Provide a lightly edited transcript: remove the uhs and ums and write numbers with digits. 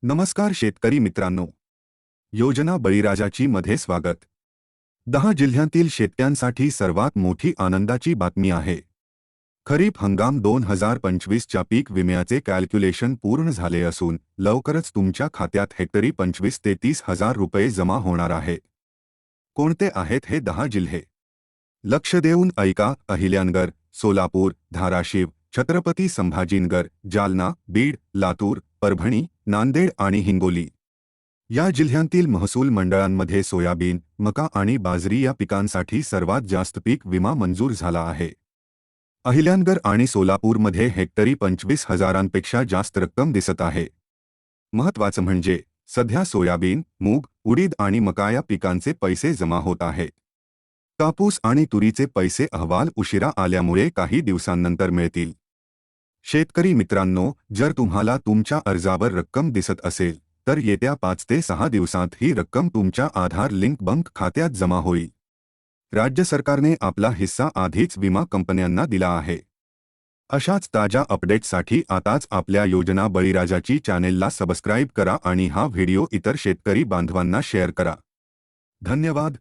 नमस्कार शेतकरी मित्रांनो. योजना बळीराजाची मध्ये स्वागत. 10 जिल्ह्यांतील शेतकऱ्यांसाठी सर्वात मोठी आनंदाची बातमी आहे. खरीप हंगाम 2025 च्या पीक विम्याचे कॅल्क्युलेशन पूर्ण झाले असून लवकरच तुमच्या खात्यात हेक्टरी 25 ते 30 हजार रुपये जमा होणार आहे. कोणते आहेत हे 10 जिल्हे? लक्ष देऊन ऐका. अहिल्यानगर, सोलापूर, धाराशिव, छत्रपती संभाजीनगर, जालना, बीड, लातूर, परभणी, नांदेड आणि हिंगोली या जिल्ह्यांतील महसूल मंडळांमध्ये सोयाबीन, मका आणि बाजरी या पिकांसाठी सर्वात जास्त पीक विमा मंजूर झाला आहे. अहिल्यानगर आणि सोलापूरमध्ये हेक्टरी 25 हजारांपेक्षा जास्त रक्कम दिसत आहे. महत्त्वाचं म्हणजे सध्या सोयाबीन, मूग, उडीद आणि मका या पिकांचे पैसे जमा होत आहेत. कापूस आणि तुरीचे पैसे अहवाल उशिरा आल्यामुळे काही दिवसांनंतर मिळतील. शेतकरी मित्रांनो, जर तुम्हाला तुमच्या अर्जावर रक्कम दिसत असेल तर येत्या 5 ते 6 दिवसांत ही रक्कम तुमच्या आधार लिंक बँक खात्यात जमा होईल. राज्य सरकारने आपला हिस्सा आधीच विमा कंपन्यांना दिला आहे. अशाच ताज्या अपडेट्ससाठी आताच आपल्या योजना बळीराजाची चॅनेलला सबस्क्राईब करा आणि हा व्हिडिओ इतर शेतकरी बांधवांना शेअर करा. धन्यवाद.